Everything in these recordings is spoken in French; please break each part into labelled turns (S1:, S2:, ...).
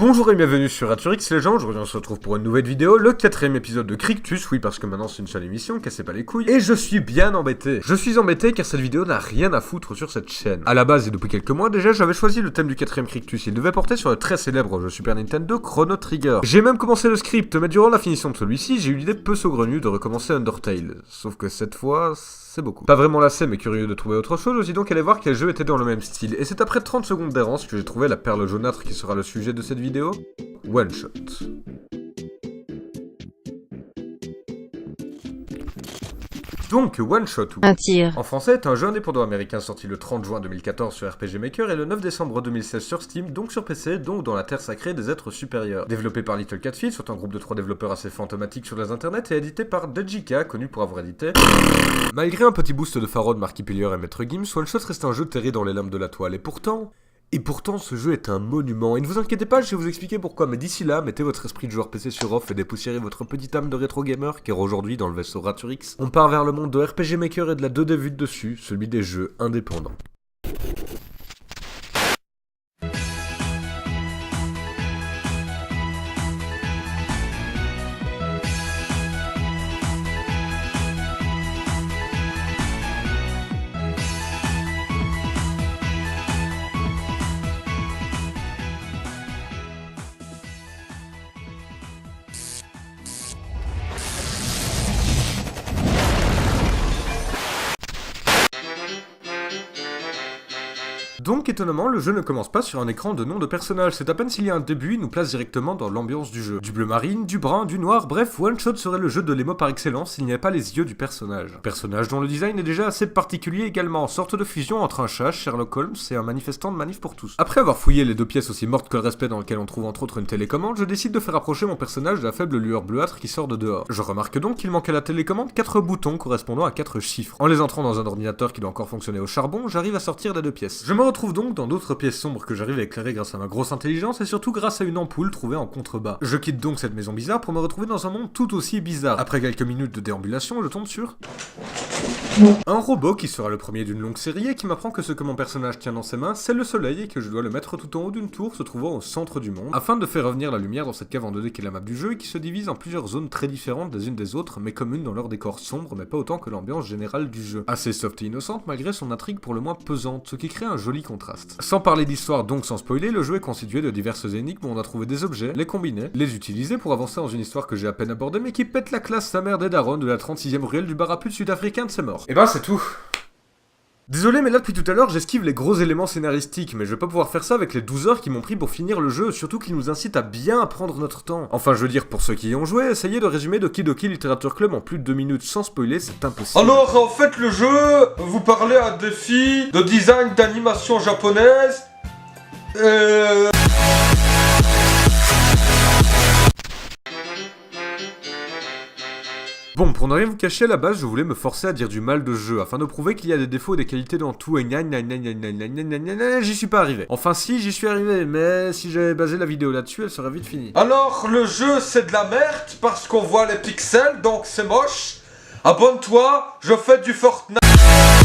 S1: Bonjour et bienvenue sur Aturix les gens, aujourd'hui on se retrouve pour une nouvelle vidéo, le 4ème épisode de Crictus, oui parce que maintenant c'est une seule émission, cassez pas les couilles, et je suis bien embêté. Je suis embêté car cette vidéo n'a rien à foutre sur cette chaîne. À la base et depuis quelques mois déjà, j'avais choisi le thème du 4ème Crictus, il devait porter sur le très célèbre jeu Super Nintendo Chrono Trigger. J'ai même commencé le script, mais durant la finition de celui-ci, j'ai eu l'idée peu saugrenue de recommencer Undertale. Sauf que cette fois, c'est beaucoup. Pas vraiment lassé mais curieux de trouver autre chose, aussi donc aller voir quel jeu était dans le même style, et c'est après 30 secondes d'errance que j'ai trouvé la perle jaunâtre qui sera le sujet de cette vidéo. One Shot. Donc, One Shot, ou
S2: un tir.
S1: en français, est un jeu indépendant américain sorti le 30 juin 2014 sur RPG Maker et le 9 décembre 2016 sur Steam, donc sur PC, donc dans la terre sacrée des êtres supérieurs. Développé par Little Catfish, soit un groupe de 3 développeurs assez fantomatiques sur les internets, et édité par Dejika, connu pour avoir édité... Malgré un petit boost de Pharaoh, Marky Piller et Maître Gims, One Shot reste un jeu terré dans les limbes de la toile, et pourtant, ce jeu est un monument, et ne vous inquiétez pas, je vais vous expliquer pourquoi, mais d'ici là, mettez votre esprit de joueur PC sur off et dépoussiérez votre petite âme de rétro gamer, car aujourd'hui, dans le vaisseau Raturix, on part vers le monde de RPG Maker et de la 2D vue de dessus, celui des jeux indépendants. Donc étonnamment, le jeu ne commence pas sur un écran de nom de personnage, c'est à peine s'il y a un début, il nous place directement dans l'ambiance du jeu. Du bleu marine, du brun, du noir, bref, One Shot serait le jeu de l'émo par excellence s'il n'y avait pas les yeux du personnage. Personnage dont le design est déjà assez particulier également, sorte de fusion entre un chat, Sherlock Holmes, et un manifestant de Manif pour tous. Après avoir fouillé les deux pièces aussi mortes que le respect dans lesquelles on trouve entre autres une télécommande, je décide de faire approcher mon personnage de la faible lueur bleuâtre qui sort de dehors. Je remarque donc qu'il manque à la télécommande 4 boutons correspondant à 4 chiffres. En les entrant dans un ordinateur qui doit encore fonctionner au charbon, j'arrive à sortir des deux pièces. Je me retrouve donc dans d'autres pièces sombres que j'arrive à éclairer grâce à ma grosse intelligence et surtout grâce à une ampoule trouvée en contrebas. Je quitte donc cette maison bizarre pour me retrouver dans un monde tout aussi bizarre. Après quelques minutes de déambulation, je tombe sur... un robot qui sera le premier d'une longue série et qui m'apprend que ce que mon personnage tient dans ses mains, c'est le soleil et que je dois le mettre tout en haut d'une tour se trouvant au centre du monde, afin de faire revenir la lumière dans cette cave en 2D qui est la map du jeu et qui se divise en plusieurs zones très différentes les unes des autres, mais communes dans leur décor sombre, mais pas autant que l'ambiance générale du jeu. Assez soft et innocente malgré son intrigue pour le moins pesante, ce qui crée un joli contraste. Sans parler d'histoire donc sans spoiler, le jeu est constitué de diverses énigmes où on a trouvé des objets, les combiner, les utiliser pour avancer dans une histoire que j'ai à peine abordée mais qui pète la classe sa mère des darons de la 36e ruelle du bar à pute sud-africain de ses morts. Et ben c'est tout. Désolé mais là depuis tout à l'heure j'esquive les gros éléments scénaristiques, mais je vais pas pouvoir faire ça avec les 12 heures qui m'ont pris pour finir le jeu, surtout qu'il nous incite à bien prendre notre temps. Enfin je veux dire pour ceux qui y ont joué, essayez de résumer Doki Doki Literature Club en plus de 2 minutes sans spoiler, c'est impossible.
S3: Alors en fait le jeu, vous parlez à des filles de design d'animation japonaise.
S1: Bon, pour ne rien vous cacher, à la base, je voulais me forcer à dire du mal de jeu, afin de prouver qu'il y a des défauts et des qualités dans tout, et j'y suis pas arrivé. Enfin si, j'y suis arrivé, mais si j'avais basé la vidéo là-dessus, elle serait vite finie.
S3: Alors le jeu c'est de la merde parce qu'on voit les pixels, donc c'est moche. Abonne-toi, je fais du Fortnite.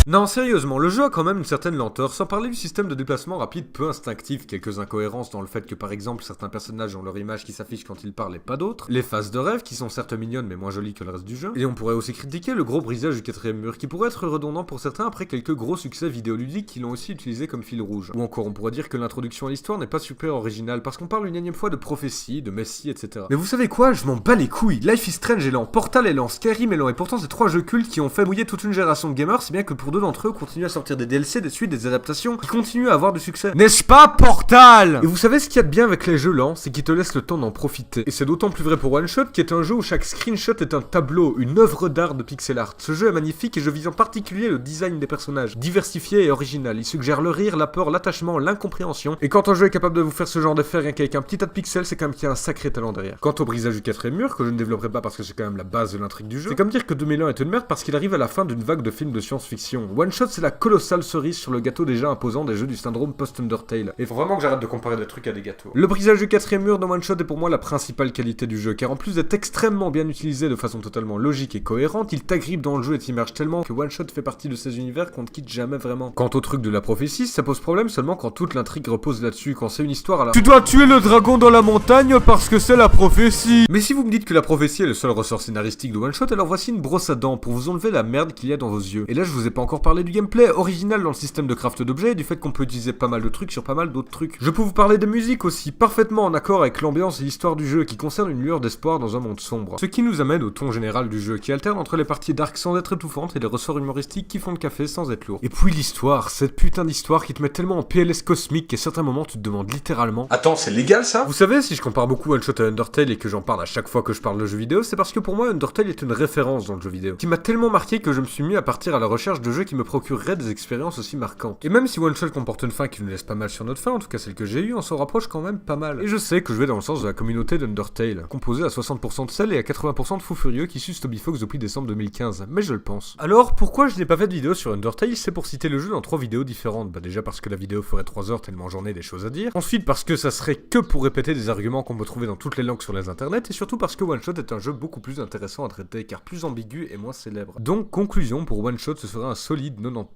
S1: Non, sérieusement, le jeu a quand même une certaine lenteur, sans parler du système de déplacement rapide peu instinctif, quelques incohérences dans le fait que par exemple certains personnages ont leur image qui s'affiche quand ils parlent et pas d'autres, les phases de rêve qui sont certes mignonnes mais moins jolies que le reste du jeu, et on pourrait aussi critiquer le gros brisage du 4ème mur qui pourrait être redondant pour certains après quelques gros succès vidéoludiques qui l'ont aussi utilisé comme fil rouge. Ou encore on pourrait dire que l'introduction à l'histoire n'est pas super originale parce qu'on parle une énième fois de prophétie, de messie, etc. Mais vous savez quoi, je m'en bats les couilles, Life is Strange est lent, Portal est lent, Skyrim est lent, et pourtant c'est 3 jeux cultes qui ont fait mouiller toute une génération de gamers, si bien que pour 2 d'entre eux continuent à sortir des DLC, des suites, des adaptations qui continuent à avoir du succès. N'est-ce pas Portal? Et vous savez ce qu'il y a de bien avec les jeux lents, c'est qu'ils te laissent le temps d'en profiter. Et c'est d'autant plus vrai pour One Shot qui est un jeu où chaque screenshot est un tableau, une œuvre d'art de pixel art. Ce jeu est magnifique et je vise en particulier le design des personnages, diversifié et original. Il suggère le rire, la peur, l'attachement, l'incompréhension. Et quand un jeu est capable de vous faire ce genre d'effet rien qu'avec un petit tas de pixels, c'est quand même qu'il y a un sacré talent derrière. Quant au brisage du 4ème mur, que je ne développerai pas parce que c'est quand même la base de l'intrigue du jeu, c'est comme dire que 2001 est une merde parce qu'il arrive à la fin d'une vague de films de science-fiction. Conclusion, One Shot c'est la colossale cerise sur le gâteau déjà imposant des jeux du syndrome post-Undertale. Et faut vraiment que j'arrête de comparer des trucs à des gâteaux. Le brisage du quatrième mur dans One Shot est pour moi la principale qualité du jeu, car en plus d'être extrêmement bien utilisé de façon totalement logique et cohérente, il t'agrippe dans le jeu et t'immerge tellement que One Shot fait partie de ces univers qu'on ne quitte jamais vraiment. Quant au truc de la prophétie, ça pose problème seulement quand toute l'intrigue repose là-dessus, quand c'est une histoire à la... Tu dois tuer le dragon dans la montagne parce que c'est la prophétie. Mais si vous me dites que la prophétie est le seul ressort scénaristique de One Shot, alors voici une brosse à dents pour vous enlever la merde qu'il y a dans vos yeux. Et là je vous ai pas encore parlé du gameplay original dans le système de craft d'objets et du fait qu'on peut utiliser pas mal de trucs sur pas mal d'autres trucs. Je peux vous parler de musique aussi, parfaitement en accord avec l'ambiance et l'histoire du jeu, qui concerne une lueur d'espoir dans un monde sombre. Ce qui nous amène au ton général du jeu, qui alterne entre les parties dark sans être étouffantes et les ressorts humoristiques qui font le café sans être lourd. Et puis l'histoire, cette putain d'histoire qui te met tellement en PLS cosmique qu'à certains moments tu te demandes littéralement...
S3: Attends, c'est légal ça?
S1: Vous savez, si je compare beaucoup One Shot à Undertale et que j'en parle à chaque fois que je parle de jeux vidéo, c'est parce que pour moi Undertale est une référence dans le jeu vidéo, qui m'a tellement marqué que je me suis mis à partir à la recherche de jeux qui me procureraient des expériences aussi marquantes. Et même si One Shot comporte une fin qui nous laisse pas mal sur notre fin, en tout cas celle que j'ai eue, on s'en rapproche quand même pas mal. Et je sais que je vais dans le sens de la communauté d'Undertale, composée à 60% de sel et à 80% de fous furieux qui sucent Toby Fox depuis décembre 2015, mais je le pense. Alors, pourquoi je n'ai pas fait de vidéo sur Undertale? C'est pour citer le jeu dans 3 vidéos différentes. Bah déjà parce que la vidéo ferait 3 heures tellement j'en ai des choses à dire. Ensuite parce que ça serait que pour répéter des arguments qu'on peut trouver dans toutes les langues sur les internets, et surtout parce que One Shot est un jeu beaucoup plus intéressant à traiter, car plus ambigu et moins célèbre. Donc, conclusion, pour One Shot, ce sera un solide 90%.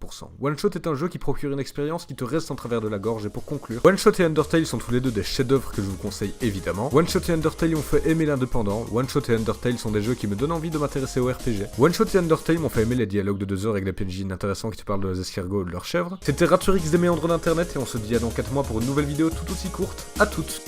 S1: One Shot est un jeu qui procure une expérience qui te reste en travers de la gorge, et pour conclure, One Shot et Undertale sont tous les deux des chefs-d'œuvre que je vous conseille évidemment. One Shot et Undertale m'ont fait aimer l'indépendant. One Shot et Undertale sont des jeux qui me donnent envie de m'intéresser au RPG. One Shot et Undertale m'ont fait aimer les dialogues de 2 heures avec des PNJ intéressants qui te parlent de leurs escargots ou de leurs chèvres. C'était Raturix des méandres d'internet et on se dit à dans 4 mois pour une nouvelle vidéo tout aussi courte. À toutes.